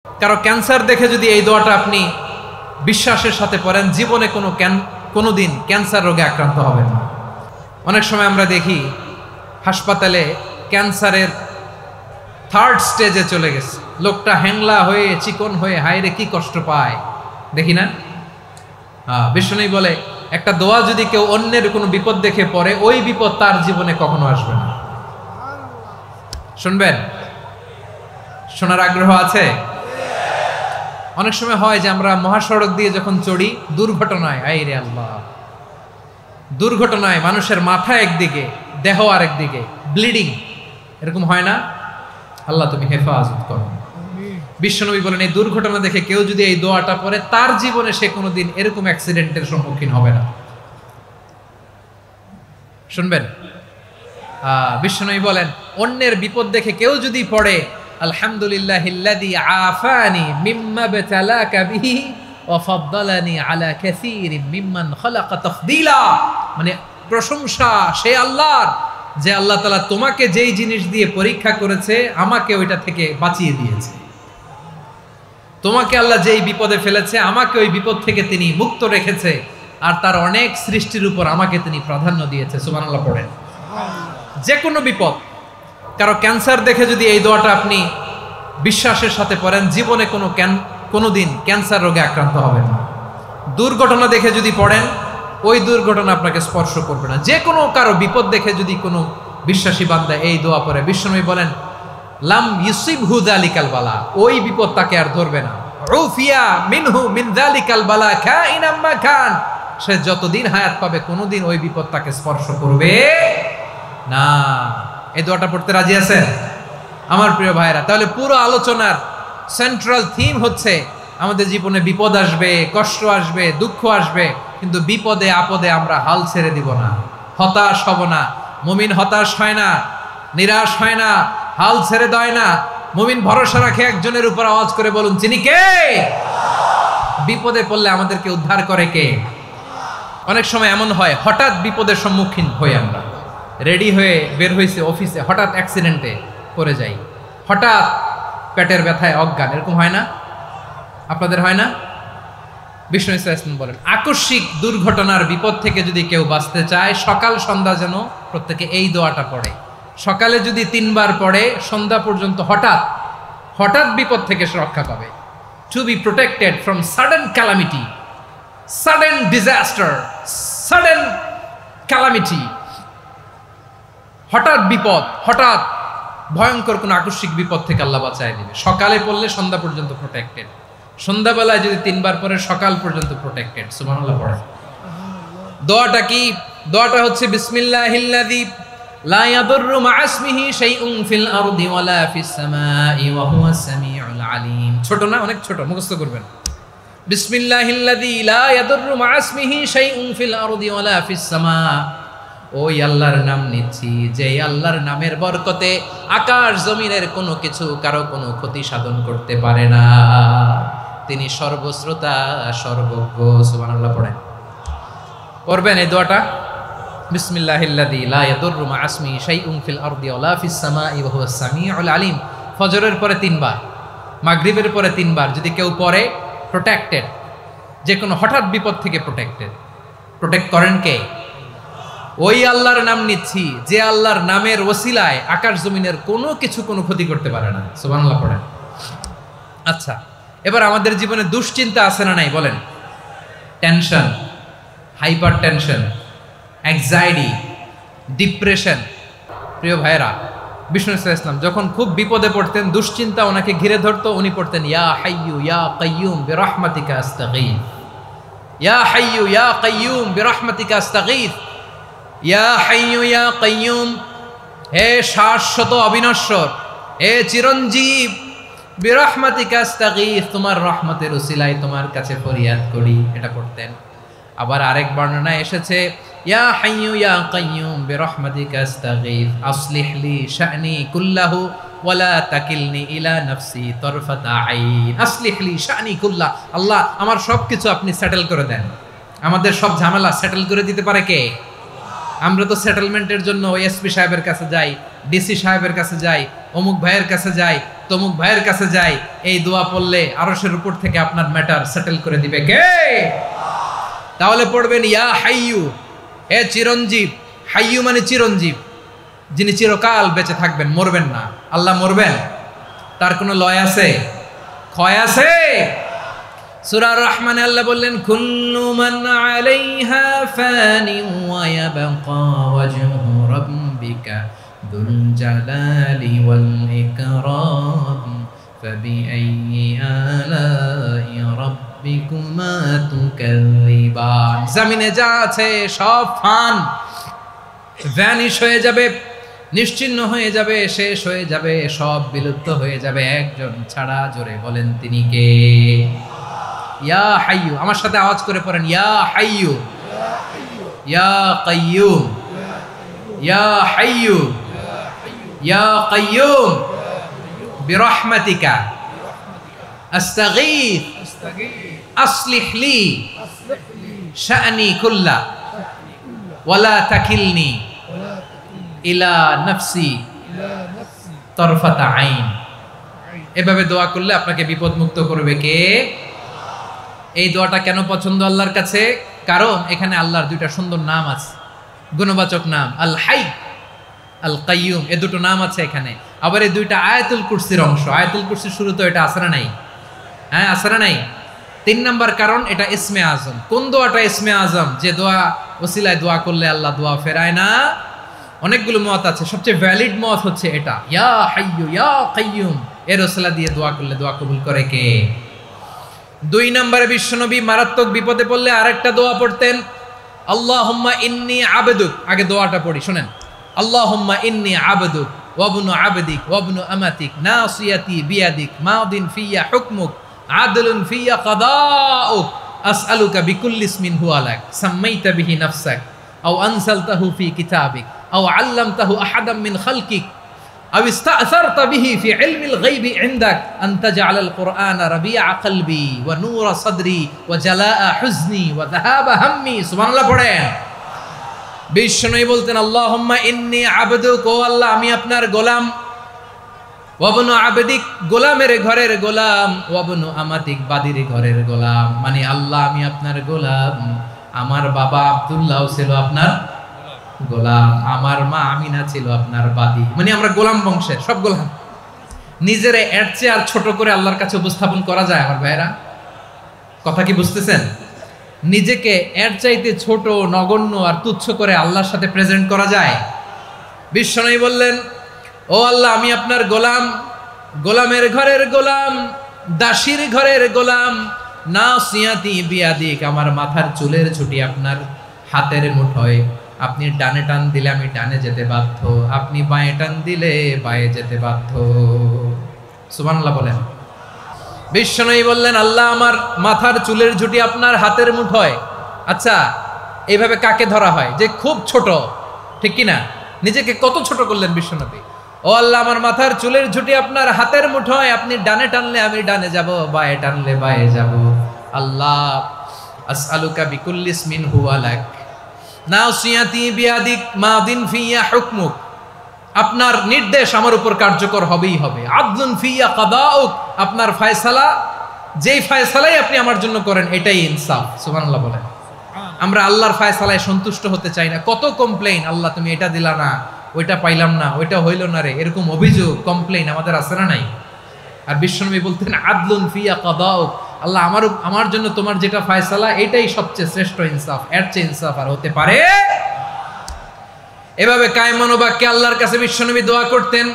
কারো ক্যান্সার দেখে যদি এই দোয়াটা আপনি বিশ্বাসের সাথে পড়েন, জীবনে কোনোদিন ক্যান্সার রোগে আক্রান্ত হবেন না। অনেক সময় আমরা দেখি হাসপাতালে ক্যান্সারের 3rd স্টেজে চলে গেছে, লোকটা হ্যাংলা হয়ে চিকন হয়ে হায়রে কি কষ্ট পায় দেখি না। বিষ্ণু বলে একটা দোয়া যদি কেউ অন্যের কোনো বিপদ দেখে পড়ে, ওই বিপদ তার জীবনে কখনো আসবে না। শুনবেন? শোনার আগ্রহ আছে? অনেক সময় হয় যে আমরা মহাসড়ক দিয়ে যখন চড়ি, দুর্ঘটনায়, আইরে আল্লাহ, দুর্ঘটনায় মানুষের মাথা একদিকে, দেহ আরেকদিকে, ব্লিডিং, এরকম হয় না? আল্লাহ তুমি হেফাজত করো। বিশ্বনবী বলেন এই দুর্ঘটনা দেখে কেউ যদি এই দোয়াটা পড়ে, তার জীবনে সে কোনোদিন এরকম অ্যাক্সিডেন্টের সম্মুখীন হবে না। শুনবেন? বিশ্বনবী বলেন অন্যের বিপদ দেখে কেউ যদি পড়ে, আলহামদুলিল্লাহিল্লাযী আফানি মিম্মা বাতালাকা বিহি ওয়া ফাদ্দালানি আলা কাসীরিম মিম্মান খালাকা তাফদীলা, মানে প্রশংসা সে আল্লাহর, যে আল্লাহ তাআলা তোমাকে যেই জিনিস দিয়ে পরীক্ষা করেছে আমাকে ওইটা থেকে বাঁচিয়ে দিয়েছে। তোমাকে আল্লাহ যেই বিপদে ফেলেছে আমাকে ওই বিপদ থেকে তিনি মুক্ত রেখেছে, আর তার অনেক সৃষ্টির উপর আমাকে তিনি প্রাধান্য দিয়েছে। সুবহানাল্লাহ পড়েন। যে কোনো বিপদ, কারো ক্যান্সার দেখে যদি এই দোয়াটা আপনি বিশ্বাসের সাথে পড়েন, জীবনে কোনোদিন ক্যান্সার রোগে আক্রান্ত হবেন না। দুর্ঘটনা দেখে যদি পড়েন, ওই দুর্ঘটনা আপনাকে স্পর্শ করবে না। যে কোনো কারো বিপদ দেখে যদি কোনো বিশ্বাসী বান্দা এই দোয়া পড়ে, বিশ্বনবী বলেন লাম ইউসিবহু যালিকাল বালা, ওই বিপদ তাকে আর ধরবে না। উফিয়া মিনহু মিন যালিকাল বালা কাইনাম মা কান, সে যতদিন হায়াত পাবে কোনোদিন ওই বিপদ তাকে স্পর্শ করবে না। এই দোয়াটা পড়তে রাজি আছেন আমার প্রিয় ভাইরা? তাহলে পুরো আলোচনার সেন্ট্রাল থিম হচ্ছে আমাদের জীবনে বিপদ আসবে, কষ্ট আসবে, দুঃখ আসবে, কিন্তু বিপদে আপদে আমরা হাল ছেড়ে দিব না, হতাশ হব না। মুমিন হতাশ হয় না, নিরাশ হয় না, হাল ছেড়ে দেয় না। মুমিন ভরসা রাখে একজনের উপর। আওয়াজ করে বলুন যিনি কে? বিপদে পড়লে আমাদেরকে উদ্ধার করে কে? অনেক সময় এমন হয় হঠাৎ বিপদের সম্মুখীন হই আমরা, রেডি হয়ে বের হয়েছে অফিসে, হঠাৎ অ্যাক্সিডেন্টে পড়ে যাই, হঠাৎ পেটের ব্যথায় অজ্ঞান, এরকম হয় না? আপনাদের হয় না? বিষ্ণু ইসলাম বলেন আকস্মিক দুর্ঘটনার বিপদ থেকে যদি কেউ বাঁচতে চায়, সকাল সন্ধ্যা যেন প্রত্যেকে এই দোয়াটা পড়ে। সকালে যদি 3 বার পড়ে, সন্ধ্যা পর্যন্ত হঠাৎ বিপদ থেকে সে রক্ষা পাবে। To be protected from sudden calamity, sudden disaster, sudden calamity, হঠাৎ বিপদ, হঠাৎ ভয়ঙ্কর কোন আকস্মিক বিপদ থেকে আল্লাহ বাঁচায় দিবে। সকালে পড়লে সন্ধ্যা পর্যন্ত প্রোটেক্টেড, সন্ধ্যাবেলায় যদি 3 বার পরে সকাল পর্যন্ত প্রোটেক্টেড। সুবহানাল্লাহ পড়ে। দোয়াটা কি? দোয়াটা হচ্ছে বিসমিল্লাহিল্লাযী লা ইয়াদুররু মা'a ইসমিহি শাইউন ফিল আরদি ওয়ালা ফিস সামাই ওয়া হুয়াস সামিউল আলিম। ছোট না? অনেক ছোট, মুখস্থ করবেন। বিসমিল্লাহিল্লাযী লা ইয়াদুররু মা'a ইসমিহি শাইউন ফিল আরদি ওয়ালা ফিস সামা, ওই আল্লাহর নাম নিচ্ছি যে আল্লাহর নামের বরকতে আকাশ জমিনের কোনো কিছু কারো কোনো ক্ষতি সাধন করতে পারে না। তিনি সর্বশ্রোতা, সর্বজ্ঞ। সুবহানাল্লাহ পড়েন। পড়বেন এই দোয়াটা, বিসমিল্লাহিল্লাযী লা ইয়াদুররু মা'a ইসমিহি শাইউন ফিল আরদি ওয়ালা ফিস সামাই ওয়া হুয়াস সামিউল আলিম। ফজরের পরে 3 বার, মাগরিবের পরে 3 বার যদি কেউ পড়ে, প্রোটেক্টেড, যে কোনো হঠাৎ বিপদ থেকে প্রোটেক্টেড। প্রোটেক্ট করেন কে? ওই আল্লাহর নাম নিচ্ছি যে আল্লাহর নামের ওসিলায় আকাশ জমিনের কোনো কিছু কোনো ক্ষতি করতে পারে না। সুবহানাল্লাহ পড়েন। আচ্ছা, এবার আমাদের জীবনে দুশ্চিন্তা আছে না নাই বলেন? Tension, hyper tension, anxiety, depression. প্রিয় ভাইরা, বিষ্ণু ইসলাম যখন খুব বিপদে পড়তেন, দুশ্চিন্তা ওনাকে ঘিরে ধরতো, উনি পড়তেন ইয়া হাইয়ু ইয়া কাইয়ুম বিরহমাতিকা আস্তাগীথ, ইয়া হাইয়ু ইয়া কাইয়ুম বিরহমাতিকা আস্তাগীথ, ইয়া হাইয়ু ইয়া কাইয়ুম, হে শাশ্বত অবিনশ্বর, হে চিরঞ্জীব, বিরহমাতিকা আস্তাগীথ, তোমার রহমতের উসিলায় তোমার কাছে ফরিয়াদ করি। এটা পড়তেন। আবার আরেক বর্ণনায় এসেছে ইয়া হাইয়ু ইয়া কাইয়ুম বিরহমাতিকা আস্তাগীথ আসলিহ লি শা'নি কুল্লাহু ওয়ালা তাকিলনি ইলা নাফসি তরফাতা আইন। আসলিহ লি শা'নি কুল্লাহ, আল্লাহ আমার সবকিছু আপনি সেটেল করে দেন। আমাদের সব ঝামেলা সেটেল করে দিতে পারে কে? আমরা তো সেটেলমেন্টের জন্য ওই এসপি সাহেবের কাছে যাই, ডিসি সাহেবের কাছে যাই, অমুক ভাইয়ের কাছে যাই, তমুক ভাইয়ের কাছে যাই, এই দোয়া পড়লে আরশের উপর থেকে আপনার ম্যাটার সেটেল করে দিবে কে? তাহলে পড়বেন ইয়া হাইয়ু, হে চিরঞ্জীব। হাইয়ু মানে চিরঞ্জীব, যিনি চিরকাল বেঁচে থাকবেন, মরবেন না। আল্লাহ মরবেন? তার কোনো লয় আছে? ক্ষয় আছে? সূরা রহমানে আল্লাহ বললেন কুল্লু মান আলাইহা ফানি ওয়া ইয়াবকা ওয়াজহু রাব্বিকা যুল জালালি ওয়াল ইকরাম ফাবিআইয়ি আলাই রাব্বিকুমা তুকাযিবান। জমিনে যা আছে সব ফান, ভ্যানিশ হয়ে যাবে, নিশ্চিহ্ন হয়ে যাবে, শেষ হয়ে যাবে, সব বিলুপ্ত হয়ে যাবে, একজন ছাড়া। জোরে বলেন তিনি কে? ইয়া হাইয়ু। আমার সাথে আওয়াজ করে পড়েন ইয়া হাইয়ু, ইয়া কাইয়ুম, ইয়া হাইয়ু, ইয়া কাইয়ুম বিরহমাতিকা আস্তাগীথ আসলিহ লি শা'নি কুল্লা ওয়ালা তাকিলনি ইলা নাফসি তরফাতা আইন। এভাবে দোয়া করলে আপনাকে বিপদ মুক্ত করবে কে? এই দোয়াটা কেন পছন্দ আল্লাহর কাছে? কারণ এখানে আল্লাহর দুইটা সুন্দর নাম আছে, গুণবাচক নাম, আল হাই, আল কাইয়ুম, এই দুটো নাম আছে এখানে। আবার এই দুইটা আয়াতুল কুরসির অংশ। আয়াতুল কুরসির শুরু তো এটা আছে না নাই? হ্যাঁ, আছে না নাই? 3 নাম্বার কারণ এটা ইসমে আজম। কোন দোয়াটা ইসমে আজম? যে দোয়া ওসিলায় দোয়া করলে আল্লাহ দোয়া ফেরায় না। অনেকগুলো মত আছে, সবচেয়ে ভ্যালিড মত হচ্ছে এটা, ইয়া হাইয়ু ইয়া কাইয়ুম। এর ওসিলা দিয়ে দোয়া করলে দোয়া কবুল করে কে? 2 নম্বরে বিশ্বনবী মারাত্মক বিপদে পড়লে আরেকটা দোয়া পড়তেন, আল্লাহুম্মা ইন্নী আবদুক। আগে দোয়াটা পড়ি, শুনেন। আল্লাহুম্মা ইন্নী আবদুক ওয়া ইবনু আবদিক ওয়া ইবনু আমাতিক নাসিয়াতি বিয়াদিক মাদিন ফিয়া হুকমুক আদলুন ফিয়া কাদাউক আসআলুকা বিকুল্লি ইসমিন হুয়া লাক সাম্মাইতা বিহি নাফসাক আও আনসালতাহু ফি কিতাবিক আও আল্লামতাহু আহাদাম মিন খালকিক আও ইস্তাআসারতা বিহি ফি ইলমিল গায়বি ইনদাক আন তাজআলাল কুরআনা রাবিআ কলবি ওয়া নূরা সাদরি ওয়া জালাআ হুজনি ওয়া যাহাবা হাম্মি। সুবহানাল্লাহ পড়েন। বিশ্বনবী বলতেন আল্লাহুম্মা ইন্নী আবদুক, ও আল্লাহ আমি আপনার গোলাম, ওয়া ইবনু আবদিক, গোলামের ঘরের গোলাম, ওয়া ইবনু আমাতিক, বাদীর ঘরের গোলাম। মানে আল্লাহ আমি আপনার গোলাম, আমার বাবা আব্দুল্লাহ ছিল আপনার গোলাম, আমার মা আমিনা ছিল আপনার বাদী। মানে আমরা গোলাম বংশের, সব গোলাম। নিজেরে এর চেয়ে আর ছোট করে আল্লাহর কাছে উপস্থাপন করা যায় আমার ভাইরা? কথা কি বুঝতেছেন? নিজেকে এর চাইতে ছোট, নগণ্য আর তুচ্ছ করে আল্লাহর সাথে প্রেজেন্ট করা যায়? বিশ্বনবী বললেন ও আল্লাহ আমি আপনার গোলাম, গোলামের ঘরের গোলাম, দাসীর ঘরের গোলাম, নাসিয়াতি বিয়াদিক, আমার মাথার চুলের ছুটি আপনার হাতের মুঠোয়। আপনি ডানে টান দিলে আমি ডানে যেতে বাধ্য, আপনি বাঁয়ে টান দিলে বাঁয়ে যেতে বাধ্য। সুবহানাল্লাহ বলেন। বিশ্বনবী বললেন আল্লাহ আমার মাথার চুলের ঝুঁটি আপনার হাতের মুঠোয়। আচ্ছা, এইভাবে কাকে ধরা হয়? যে খুব ছোট, ঠিক কিনা? নিজেকে কত ছোট করলেন বিশ্বনবী। ও আল্লাহ আমার মাথার চুলের ঝুঁটি আপনার হাতের মুঠোয়, আপনি ডানে টানলে আমি ডানে যাব, বাঁয়ে টানলে বাঁয়ে যাব। আল্লাহ আসআলুকা বিকুল্লি ইসমিন হুয়া লাক নাসিয়াতি বিয়াদিক মাদিন ফিয়া হুকমুক, আপনার নির্দেশ আমার উপর কার্যকর হবেই হবে। আদলুন ফিয়া কাদাউক, আপনার ফয়সালা, যেই ফয়সালাই আপনি আমার জন্য করেন এটাই ইনসাফ। সুবহানাল্লাহ বলেন। আমরা আল্লাহর ফয়সালায় সন্তুষ্ট হতে চাই না। কত কমপ্লেইন, আল্লাহ তুমি এটা দিলা না, ওইটা পাইলাম না, ওইটা হইল না রে, এরকম অভিযোগ, কমপ্লেইন আমাদের আছে না নাই? আর বিশ্বনবী বলতেন আদলুন ফিয়া কাদাউক, আল্লাহ আমার জন্য তোমার যেটা ফয়সালা এটাই সবচেয়ে শ্রেষ্ঠ ইনসাফ, এর চেয়ে ইনসাফ আর হতে পারে? এভাবে কায়মান বাক্যে আল্লাহর কাছে বিশ্বনবী দোয়া করতেন।